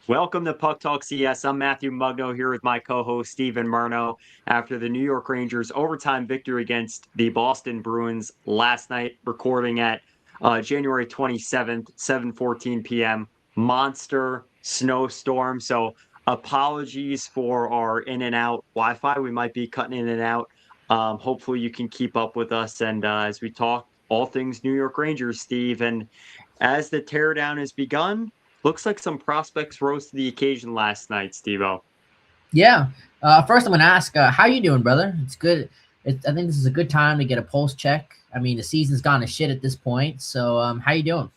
Welcome to Puck Talk CS. I'm Matthew Mugno here with my co-host Steven Murno after the New York Rangers overtime victory against the Boston Bruins last night, recording at January 27th, 7:14 p.m. Monster snowstorm. So apologies for our in and out Wi-Fi. We might be cutting in and out. Hopefully you can keep up with us and as we talk all things New York Rangers, Steve. And as the teardown has begun, looks like some prospects rose to the occasion last night, Steve-O. Yeah. First, I'm gonna ask, how you doing, brother? It's good. I think this is a good time to get a pulse check. I mean, the season's gone to shit at this point. So, how you doing?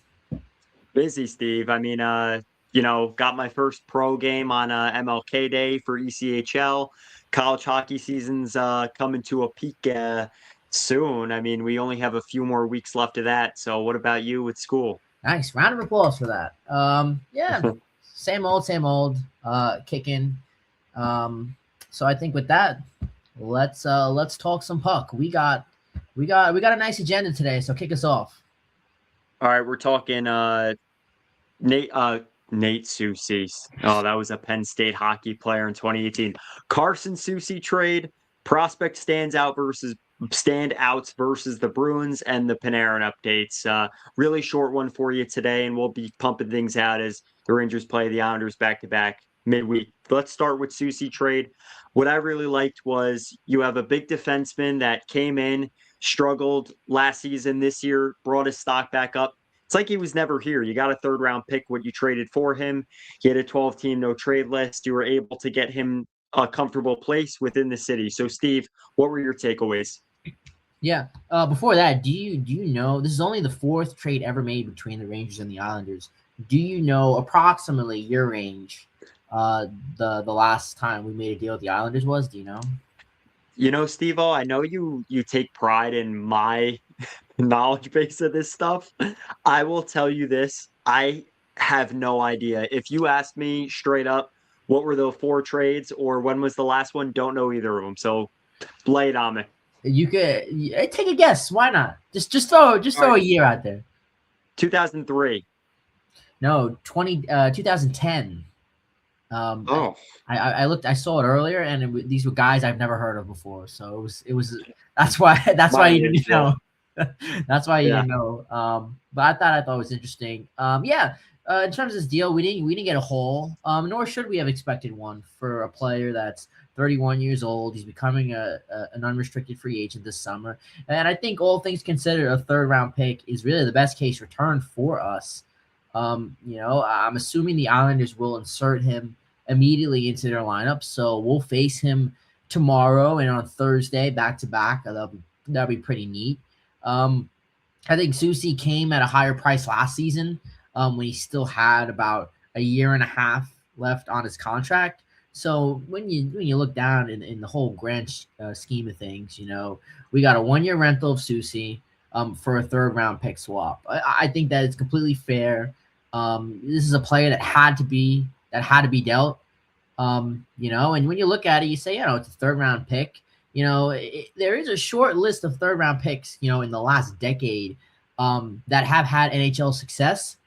Busy, Steve. Got my first pro game on MLK Day for ECHL. College hockey season's coming to a peak soon. I mean, we only have a few more weeks left of that. So, what about you with school? Nice. Round of applause for that. Yeah. Same old, same old. Kicking. So I think with that, let's talk some puck. We got a nice agenda today. So kick us off. All right, we're talking Nate Nate Soucy. Oh, that was a Penn State hockey player in 2018. Carson Soucy trade, prospect standouts versus the Bruins and the Panarin updates. Really short one for you today, and we'll be pumping things out as the Rangers play the Islanders back to back midweek. Let's start with Soucy trade. What I really liked was you have a big defenseman that came in, struggled last season, this year, brought his stock back up. It's like he was never here. You got a third round pick, what you traded for him. He had a 12-team no trade list. You were able to get him a comfortable place within the city. So, Steve, what were your takeaways? Yeah. Before that, do you know this is only the fourth trade ever made between the Rangers and the Islanders? Do you know approximately your range? The last time we made a deal with the Islanders was? Do you know? Steve-O, I know you take pride in my knowledge base of this stuff. I will tell you this. I have no idea. If you ask me straight up, what were the four trades or when was the last one? Don't know either of them. So lay it on me. You could take a guess. Why not? Just throw All a right, year out there. 2003. No, 2010. Um, I, Oh, I looked. I saw it earlier, and these were guys I've never heard of before. So it was. That's why that's why mine you is. didn't know. That's why you Yeah. didn't know. But I thought it was interesting. Yeah. In terms of this deal, we didn't get a haul. Nor should we have expected one for a player that's 31 years old. He's becoming an unrestricted free agent this summer, and I think all things considered, a third round pick is really the best case return for us. I'm assuming the Islanders will insert him immediately into their lineup, so we'll face him tomorrow and on Thursday back to back. That'll be pretty neat. Um, I think Soucy came at a higher price last season when he still had about a year and a half left on his contract. So when you look down in the whole grand scheme of things, we got a 1 year rental of Soucy for a third round pick swap. I think that it's completely fair. This is a player that had to be dealt. And when you look at it, you say, it's a third round pick. There is a short list of third round picks, in the last decade that have had NHL success.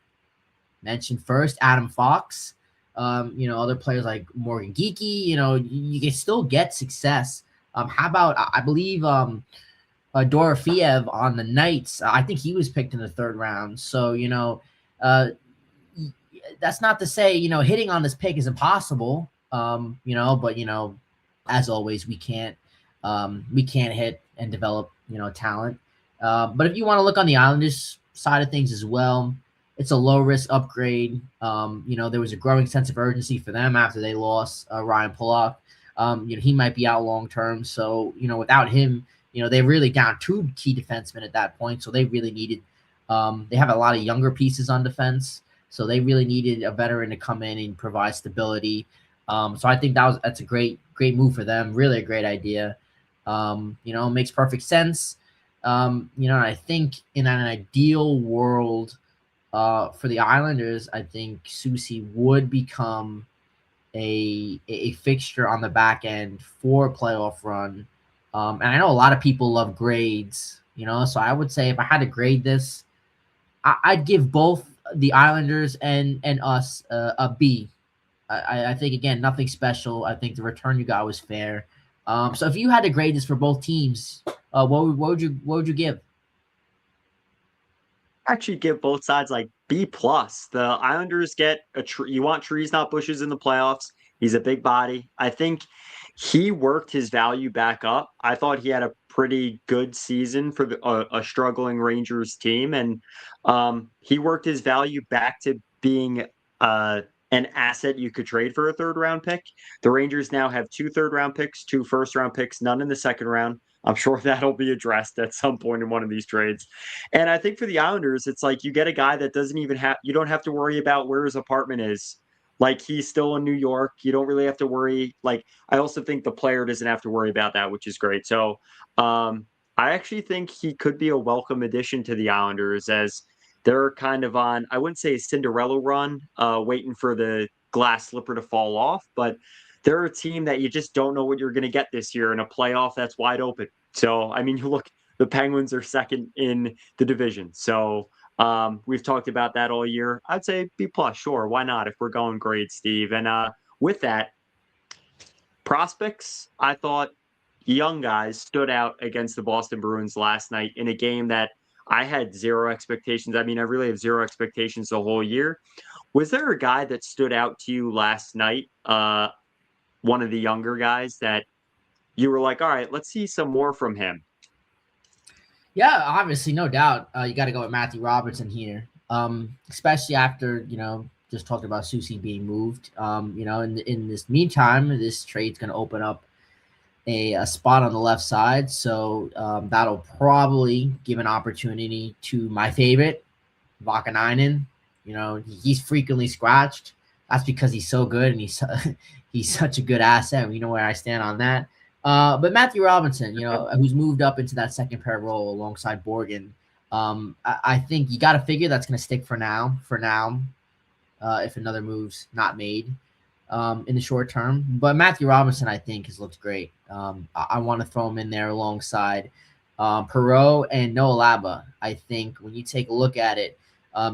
Mentioned first, Adam Fox. Other players like Morgan Geeky. You can still get success. How about I believe Dorofiev on the Knights? I think he was picked in the third round. So uh, that's not to say hitting on this pick is impossible. But as always, we can't hit and develop talent. But if you want to look on the Islanders side of things as well, it's a low risk upgrade. There was a growing sense of urgency for them after they lost Ryan Pulock. He might be out long term, so without him, they're really down two key defensemen at that point. So they really needed. They have a lot of younger pieces on defense, so they really needed a veteran to come in and provide stability. So I think that's a great move for them. Really a great idea. Makes perfect sense. I think in an ideal world, for the Islanders, I think Soucy would become a fixture on the back end for a playoff run. And I know a lot of people love grades, so I would say if I had to grade this, I'd give both the Islanders and us a B. I think, again, nothing special. I think the return you got was fair. So if you had to grade this for both teams, what would you give? Actually give both sides like B plus. The Islanders get a tree. You want trees, not bushes in the playoffs. He's a big body. I think he worked his value back up. I thought he had a pretty good season for a struggling Rangers team, and he worked his value back to being uh, an asset you could trade for a third round pick. The Rangers now have 2 third round picks, 2 first round picks, none in the second round. I'm sure that'll be addressed at some point in one of these trades. And I think for the Islanders, it's like you get a guy that doesn't even have, you don't have to worry about where his apartment is. Like he's still in New York. You don't really have to worry. Like I also think the player doesn't have to worry about that, which is great. So I actually think he could be a welcome addition to the Islanders as they're kind of on, I wouldn't say a Cinderella run, waiting for the glass slipper to fall off, but they're a team that you just don't know what you're going to get this year in a playoff that's wide open. So, I mean, you look, the Penguins are second in the division. So we've talked about that all year. I'd say B plus, sure. Why not? If we're going grade, Steve. And with that, prospects, I thought young guys stood out against the Boston Bruins last night in a game that I had zero expectations. I mean, I really have zero expectations the whole year. Was there a guy that stood out to you last night? One of the younger guys that you were like, all right, let's see some more from him. Yeah, obviously, no doubt. You got to go with Matthew Robertson here, especially after just talking about Soucy being moved. In this meantime, this trade's going to open up a spot on the left side, so that'll probably give an opportunity to my favorite, Vakanainen. He's frequently scratched. That's because he's so good and he's he's such a good asset. You know where I stand on that. But Matthew Robinson, who's moved up into that second pair role alongside Borgen, I think you got to figure that's going to stick for now. If another move's not made in the short term. But Matthew Robinson, I think, has looked great. I want to throw him in there alongside Perreault and Noah Laba. I think when you take a look at it,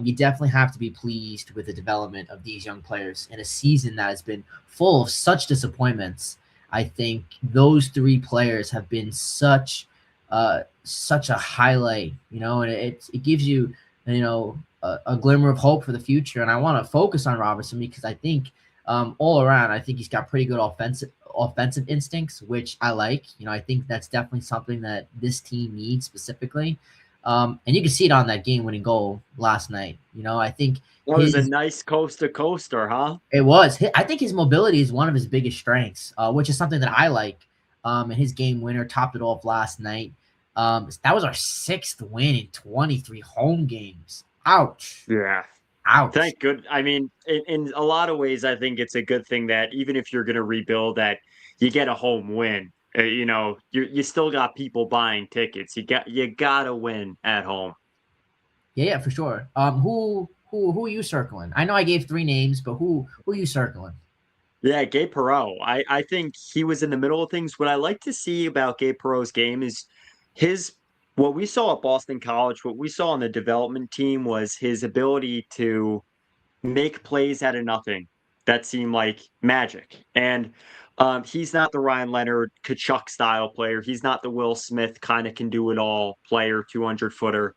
you definitely have to be pleased with the development of these young players in a season that has been full of such disappointments. I think those three players have been such a highlight, and it gives you, a glimmer of hope for the future. And I want to focus on Robinson because I think all around, I think he's got pretty good offensive instincts, which I like. I think that's definitely something that this team needs specifically. And you can see it on that game-winning goal last night. I think That was a nice coast-to-coaster, huh? it was. I think his mobility is one of his biggest strengths, which is something that I like. And his game winner topped it off last night. That was our 6th win in 23 home games. Ouch. Yeah. Ouch. Thank good. I mean, in a lot of ways, I think it's a good thing that even if you're going to rebuild, that you get a home win. You still got people buying tickets. You gotta win at home. Yeah, for sure. Who are you circling? I know I gave 3 names, but who are you circling? Yeah, Gabe Perreault. I think he was in the middle of things. What I like to see about Gabe Perreault's game is his what we saw at Boston College, what we saw on the development team was his ability to make plays out of nothing that seem like magic. And he's not the Ryan Leonard Kachuk style player. He's not the Will Smith kind of can do it all player, 200 footer.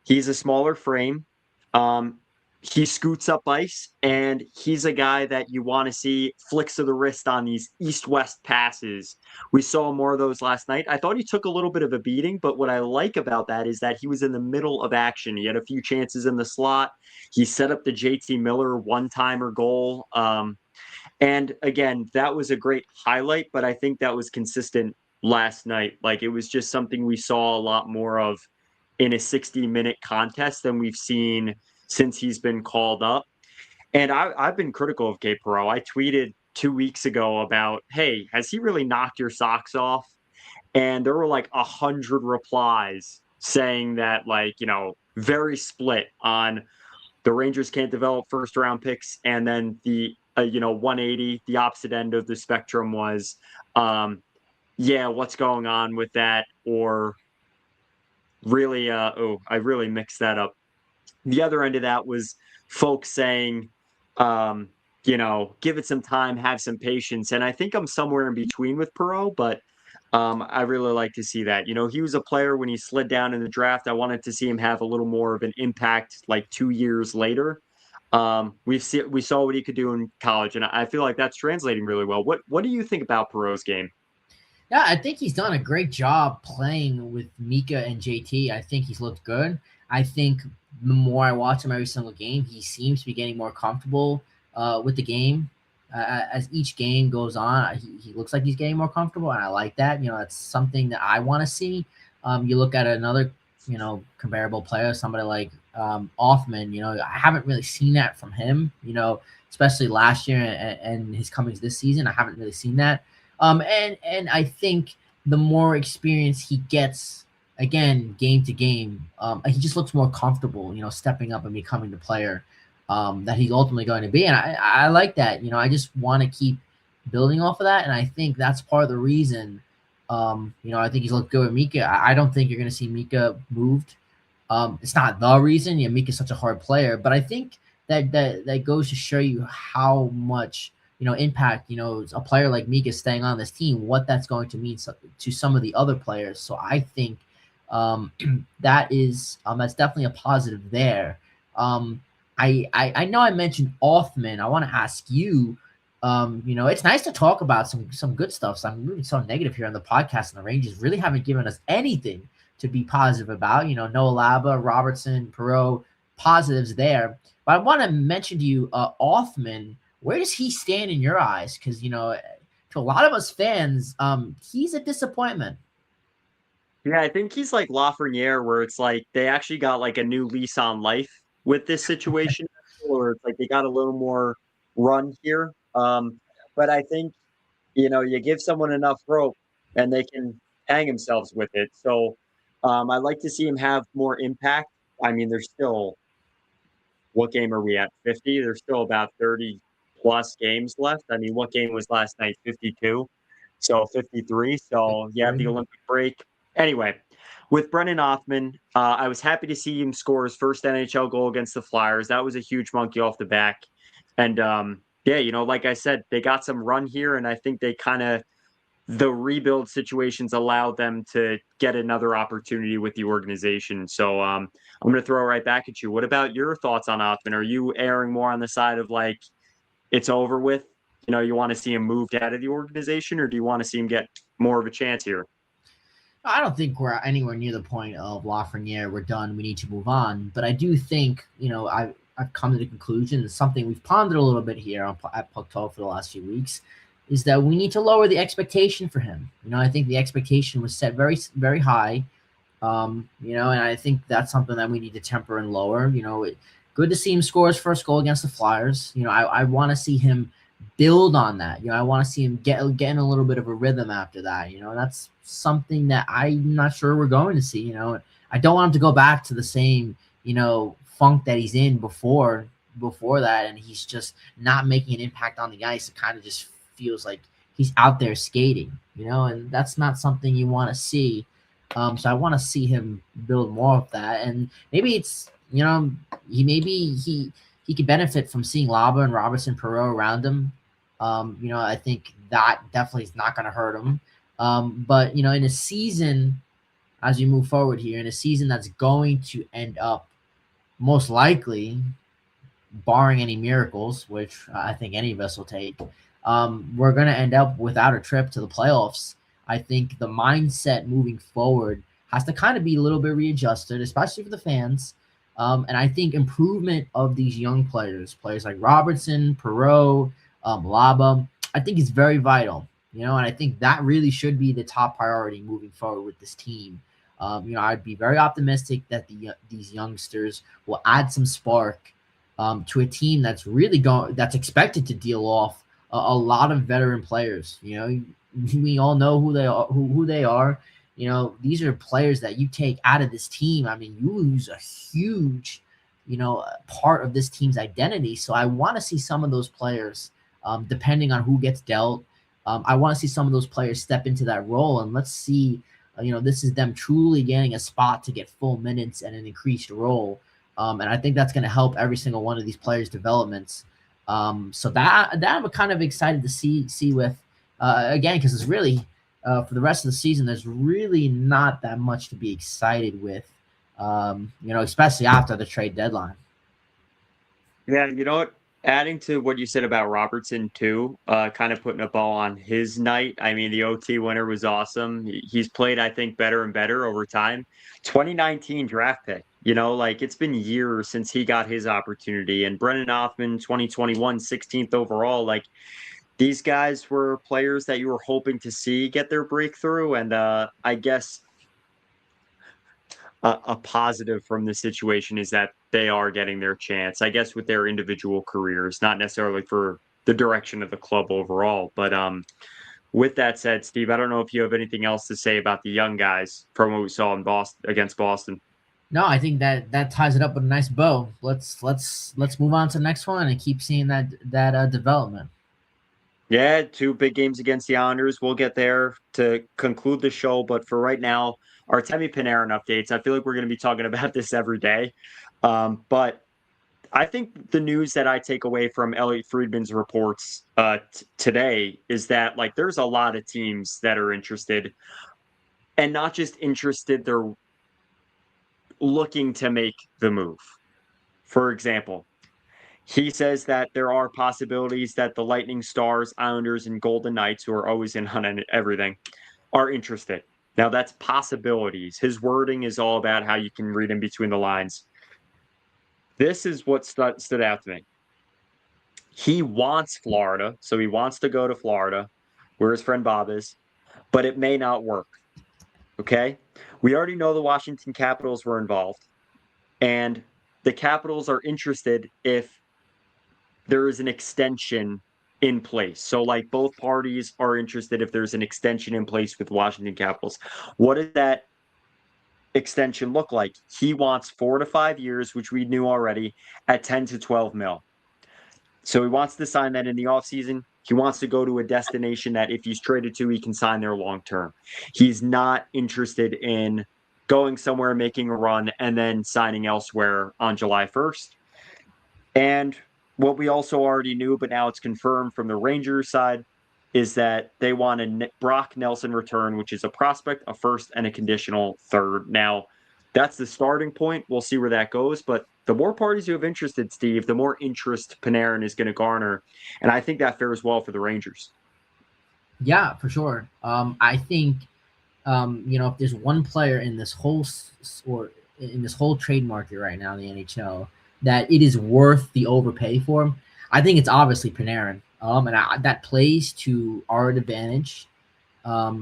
He's a smaller frame. Um, he scoots up ice, and he's a guy that you want to see flicks of the wrist on these east-west passes. We saw more of those last night. I thought he took a little bit of a beating, but what I like about that is that he was in the middle of action. He had a few chances in the slot. He set up the JT Miller one-timer goal. And again, that was a great highlight, but I think that was consistent last night. Like it was just something we saw a lot more of in a 60-minute contest than we've seen since he's been called up. And I've been critical of Gabe Perreault. I tweeted 2 weeks ago about, hey, has he really knocked your socks off? And there were like 100 replies saying that, like, very split on the Rangers can't develop first round picks. And then the, 180, the opposite end of the spectrum was, yeah, what's going on with that? Or really, I really mixed that up. The other end of that was folks saying, give it some time, have some patience. And I think I'm somewhere in between with Perot, but I really like to see that. He was a player when he slid down in the draft. I wanted to see him have a little more of an impact like 2 years later. We saw what he could do in college, and I feel like that's translating really well. What do you think about Perot's game? Yeah, I think he's done a great job playing with Mika and JT. I think he's looked good. I think the more I watch him every single game, he seems to be getting more comfortable with the game. As each game goes on, he looks like he's getting more comfortable, and I like that. That's something that I want to see. You look at another, comparable player, somebody like Offman. I haven't really seen that from him. Especially last year and his comings this season, I haven't really seen that. And I think the more experience he gets, again, game to game, he just looks more comfortable, stepping up and becoming the player that he's ultimately going to be. And I like that. I just want to keep building off of that. And I think that's part of the reason, I think he's looked good with Mika. I don't think you're going to see Mika moved. It's not the reason. Mika's such a hard player, but I think that goes to show you how much impact, a player like Mika staying on this team, what that's going to mean to some of the other players. So I think that's definitely a positive there. I know I mentioned Offman. I want to ask you, it's nice to talk about some good stuff. So I'm moving so negative here on the podcast, and the Rangers really haven't given us anything to be positive about. Noah Laba, Robertson, Perot, positives there. But I want to mention to you, Offman. Where does he stand in your eyes? Because, to a lot of us fans, he's a disappointment. Yeah, I think he's like Lafreniere, where it's like they actually got like a new lease on life with this situation, or it's like they got a little more run here. But I think, you give someone enough rope and they can hang themselves with it. So I'd like to see him have more impact. I mean, there's still, what game are we at? 50? There's still about 30 plus games left. I mean, what game was last night? 52. So 53. So you have the Olympic break. Anyway, with Brennan Offman, I was happy to see him score his first NHL goal against the Flyers. That was a huge monkey off the back. And yeah, like I said, they got some run here, and I think they the rebuild situations allowed them to get another opportunity with the organization. So I'm going to throw it right back at you. What about your thoughts on Offman? Are you erring more on the side of like it's over with? You want to see him moved out of the organization, or do you want to see him get more of a chance here? I don't think we're anywhere near the point of Lafreniere. We're done. We need to move on. But I do think, I've come to the conclusion, it's something we've pondered a little bit here at Puck Talk for the last few weeks, is that we need to lower the expectation for him. I think the expectation was set very, very high. And I think that's something that we need to temper and lower. Good to see him score his first goal against the Flyers. I want to see him build on that. I want to see him get in a little bit of a rhythm after that. That's something that I'm not sure we're going to see. I don't want him to go back to the same, funk that he's in before that, and he's just not making an impact on the ice. It kind of just feels like he's out there skating, and that's not something you want to see. So I want to see him build more of that, and maybe it's he could benefit from seeing Laba and Robertson, Perot around him. I think that definitely is not going to hurt him. But in a season, as you move forward here, in a season that's going to end up most likely, barring any miracles, which I think any of us will take, we're going to end up without a trip to the playoffs. I think the mindset moving forward has to kind of be a little bit readjusted, especially for the fans. And I think improvement of these young players like Robertson, Perot, Laba, I think is very vital, and I think that really should be the top priority moving forward with this team. I'd be very optimistic that these youngsters will add some spark to a team that's really that's expected to deal off a lot of veteran players. We all know who they are. These are players that you take out of this team. I mean, you lose a huge, part of this team's identity. So I want to see some of those players, depending on who gets dealt. I want to see some of those players step into that role, and let's see, this is them truly getting a spot to get full minutes and an increased role. And I think that's going to help every single one of these players' developments. So that I'm kind of excited to see with again, because it's really for the rest of the season, there's really not that much to be excited with, especially after the trade deadline. Yeah, you know what? Adding to what you said about Robertson too, kind of putting a ball on his night. I mean, the OT winner was awesome. He's played, I think, better and better over time. 2019 draft pick. Like it's been years since he got his opportunity. And Brennan Hoffman, 2021, 16th overall. Like these guys were players that you were hoping to see get their breakthrough. And I guess a positive from the situation is that they are getting their chance, I guess, with their individual careers, not necessarily for the direction of the club overall. But with that said, Steve, I don't know if you have anything else to say about the young guys from what we saw in Boston against Boston. No, I think that ties it up with a nice bow. Let's move on to the next one and keep seeing that development. Yeah, two big games against the Islanders. We'll get there to conclude the show. But for right now, Artemi Panarin updates. I feel like we're going to be talking about this every day. But I think the news that I take away from Elliot Friedman's reports today is that like there's a lot of teams that are interested, and not just interested, they're looking to make the move. For example, he says that there are possibilities that the Lightning, Stars, Islanders, and Golden Knights, who are always in on everything, are interested. Now that's possibilities. His wording is all about how you can read in between the lines. This is what stood out to me. He wants Florida, so he wants to go to Florida, where his friend Bob is, but it may not work. Okay? We already know the Washington Capitals were involved, and the Capitals are interested if there is an extension in place. So, like, both parties are interested if there's an extension in place with Washington Capitals. What does that extension look like? He wants 4 to 5 years, which we knew already, at 10 to 12 mil. So he wants to sign that in the offseason. He wants to go to a destination that if he's traded to, he can sign there long term. He's not interested in going somewhere, making a run, and then signing elsewhere on July 1st. And what we also already knew, but now it's confirmed from the Rangers side, is that they want a Brock Nelson return, which is a prospect, a first, and a conditional third. Now, that's the starting point. We'll see where that goes. But the more parties you have interested, Steve, the more interest Panarin is going to garner. And I think that fares well for the Rangers. Yeah, for sure. I think if there's one player in this whole or in this whole trade market right now in the NHL that it is worth the overpay for, I think it's obviously Panarin. That plays to our advantage. I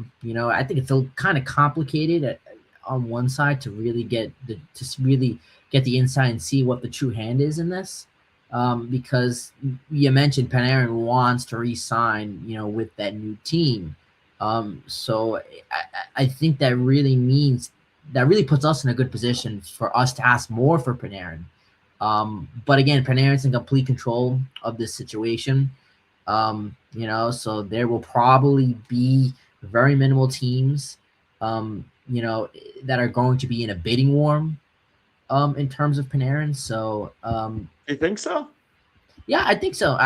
think it's kind of complicated on one side to really get the insight and see what the true hand is in this. Because you mentioned Panarin wants to re-sign, with that new team. So I think that really puts us in a good position for us to ask more for Panarin. But again, Panarin's in complete control of this situation. So there will probably be very minimal teams, that are going to be in a bidding war, in terms of Panarin. So, you think so? Yeah, I think so.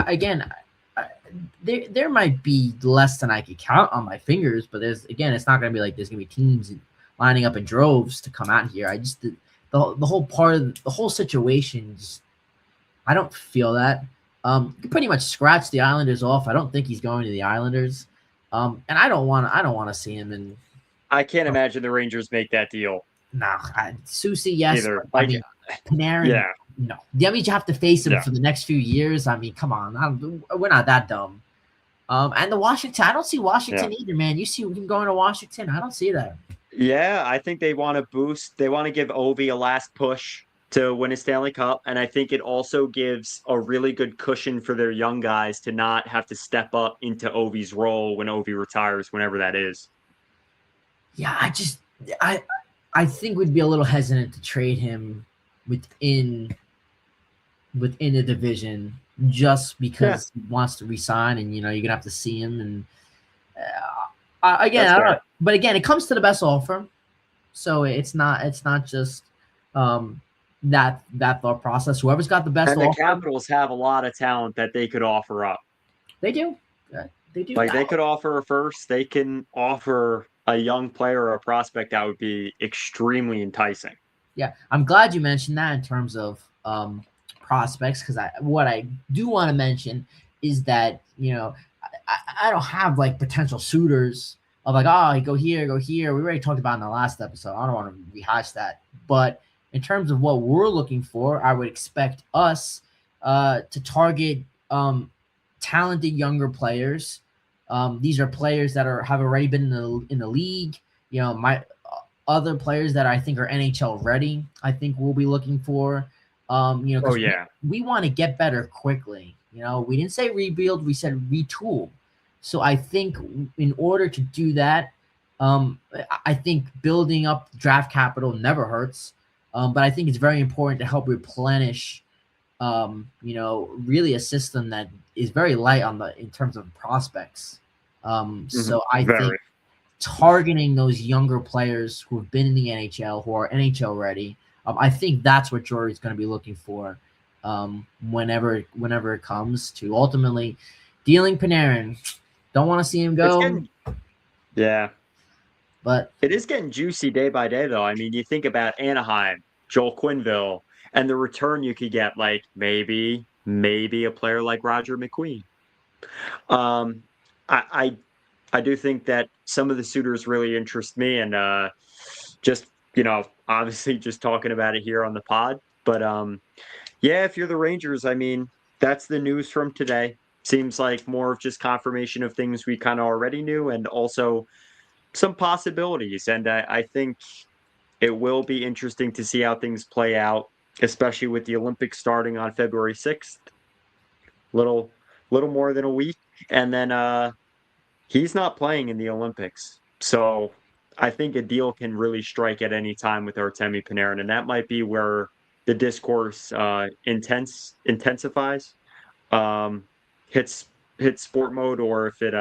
There might be less than I could count on my fingers, but it's not going to be like there's going to be teams lining up in droves to come out here. I just the whole part of the whole situation, I don't feel that. You can pretty much scratch the Islanders off. I don't think he's going to the Islanders. And I don't want to see him in. I can't imagine the Rangers make that deal. No, Soucy, yes. Either. I mean, Panarin, yeah. No. That means you have to face him for the next few years. I mean, come on. We're not that dumb. And the Washington, I don't see Washington either, man. You see him going to Washington? I don't see that. Yeah, I think they want to boost. They want to give Ovi a last push to win a Stanley Cup. And I think it also gives a really good cushion for their young guys to not have to step up into Ovi's role when Ovi retires, whenever that is. Yeah, I think we'd be a little hesitant to trade him within the division just because he wants to resign, and you're gonna have to see him. And again, I don't know. But again, it comes to the best offer, so it's not just that thought process. Whoever's got the best And the offer, Capitals have a lot of talent that they could offer up. they do. They do. Like they could offer a first, they can offer a young player or a prospect that would be extremely enticing. Yeah, I'm glad you mentioned that in terms of prospects, because what I do want to mention is that I don't have like potential suitors of like, oh, go here, go here. We already talked about in the last episode. I don't want to rehash that, but in terms of what we're looking for, I would expect us to target talented younger players. These are players that have already been in the league. My other players that I think are NHL ready, I think we'll be looking for. Oh Because yeah. we want to get better quickly. We didn't say rebuild, we said retool. So I think in order to do that, I think building up draft capital never hurts. But I think it's very important to help replenish, really a system that is very light in terms of prospects. So I think Very. targeting those younger players who have been in the NHL, who are NHL ready, I think that's what Jory's going to be looking for whenever it comes to ultimately dealing Panarin. Don't want to see him It's go, getting yeah. but It is getting juicy day by day though. I mean, you think about Anaheim, Joel Quenneville, and the return you could get, like maybe a player like Roger McQueen. Um I I do think that some of the suitors really interest me, and just obviously just talking about it here on the pod. But yeah, if you're the Rangers, I mean, that's the news from today. Seems like more of just confirmation of things we kind of already knew, and also some possibilities. And I think it will be interesting to see how things play out, especially with the Olympics starting on February 6th. Little more than a week, and then he's not playing in the Olympics. So I think a deal can really strike at any time with Artemi Panarin, and that might be where the discourse intensifies, um, hits sport mode, or if it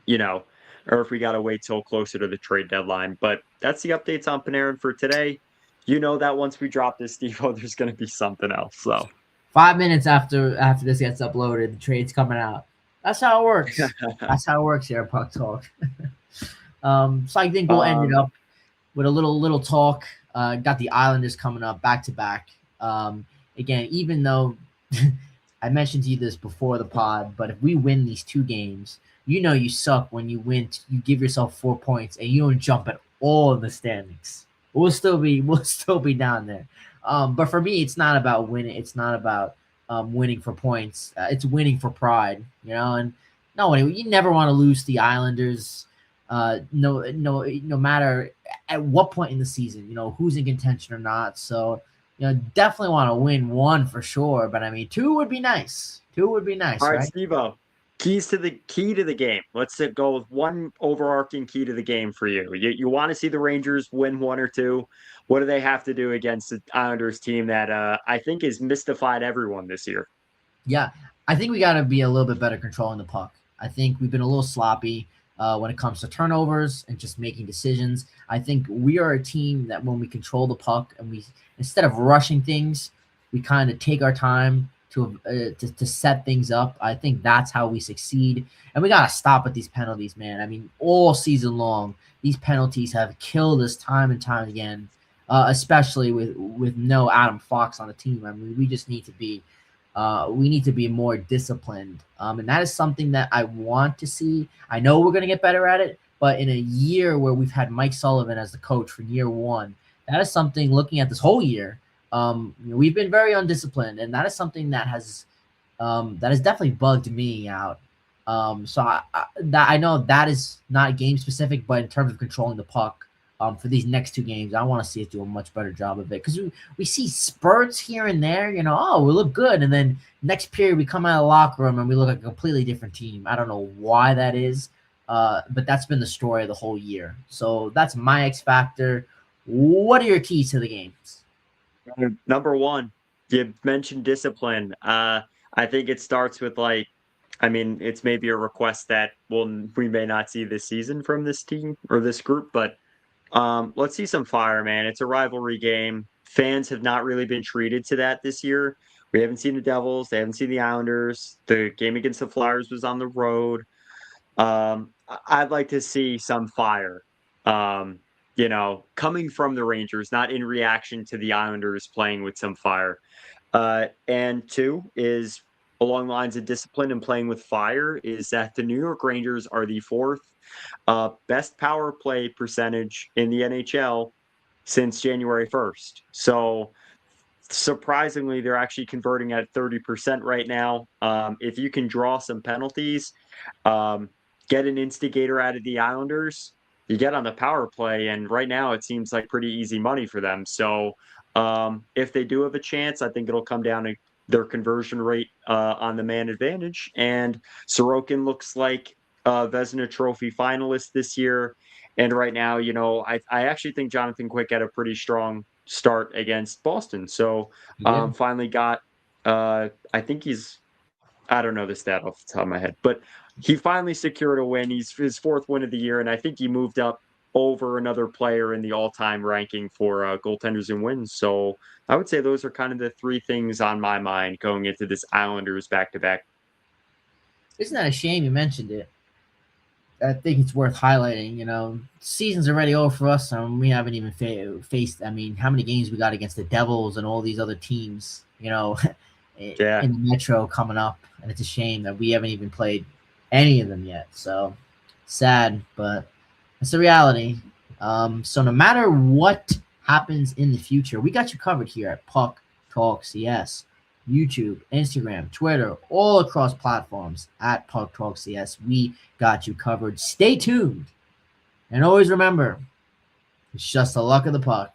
you know, or if we got to wait till closer to the trade deadline. But that's the updates on Panarin for today. You know that once we drop this, Steve, there's going to be something else. So 5 minutes after this gets uploaded, the trade's coming out. That's how it works. That's how it works here at Puck Talk. So I think we'll end it um, up with a little talk. Got the Islanders coming up back to back. Again, even though I mentioned to you this before the pod, but if we win these two games, you suck when you win. You give yourself 4 points and you don't jump at all in the standings. We'll still be down there. But for me, it's not about winning. It's not about winning for points. It's winning for pride. And no, you never want to lose the Islanders. No matter at what point in the season, who's in contention or not. So, definitely want to win one for sure. But I mean, two would be nice. Two would be nice, all right, right? Steve-O, key to the game. Let's go with one overarching key to the game for you. You want to see the Rangers win one or two. What do they have to do against the Islanders team that I think has mystified everyone this year? Yeah, I think we got to be a little bit better controlling the puck. I think we've been a little sloppy when it comes to turnovers and just making decisions. I think we are a team that when we control the puck and we instead of rushing things, we kind of take our time to set things up. I think that's how we succeed. And we got to stop at these penalties, man. I mean, all season long, these penalties have killed us time and time again. Especially with no Adam Fox on the team. I mean, we just need to be more disciplined. And that is something that I want to see. I know we're going to get better at it, but in a year where we've had Mike Sullivan as the coach for year one, that is something looking at this whole year. We've been very undisciplined, and that is something that has definitely bugged me out. So I know that is not game specific, but in terms of controlling the puck, for these next two games, I want to see us do a much better job of it because we see spurts here and there. Oh, we look good, and then next period we come out of the locker room and we look like a completely different team. I don't know why that is, but that's been the story of the whole year. So that's my X factor. What are your keys to the games? Number one, you mentioned discipline. I think it starts with it's maybe a request that we may not see this season from this team or this group, but let's see some fire, man. It's a rivalry game. fans have not really been treated to that this year. We haven't seen the Devils. They haven't seen the Islanders. The game against the Flyers was on the road. I'd like to see some fire, coming from the Rangers, not in reaction to the Islanders playing with some fire. And two is along the lines of discipline and playing with fire is that the New York Rangers are the fourth best power play percentage in the NHL since January 1st. So surprisingly, they're actually converting at 30% right now. If you can draw some penalties, get an instigator out of the Islanders, you get on the power play, and right now it seems like pretty easy money for them. So if they do have a chance, I think it'll come down to their conversion rate on the man advantage. And Sorokin looks like a Vezina Trophy finalist this year. And right now, I actually think Jonathan Quick had a pretty strong start against Boston. So finally got, I think I don't know the stat off the top of my head, but he finally secured a win. He's his fourth win of the year, and I think he moved up over another player in the all-time ranking for goaltenders and wins. So I would say those are kind of the three things on my mind going into this Islanders back-to-back. Isn't that a shame you mentioned it? I think it's worth highlighting. Season's already over for us, and we haven't even faced. I mean, how many games we got against the Devils and all these other teams? In the Metro coming up, and it's a shame that we haven't even played any of them yet. So sad, but it's the reality. So no matter what happens in the future, we got you covered here at Puck Talk CS. YouTube, Instagram, Twitter, all across platforms at Puck Talk CS. We got you covered. Stay tuned. And always remember, it's just the luck of the puck.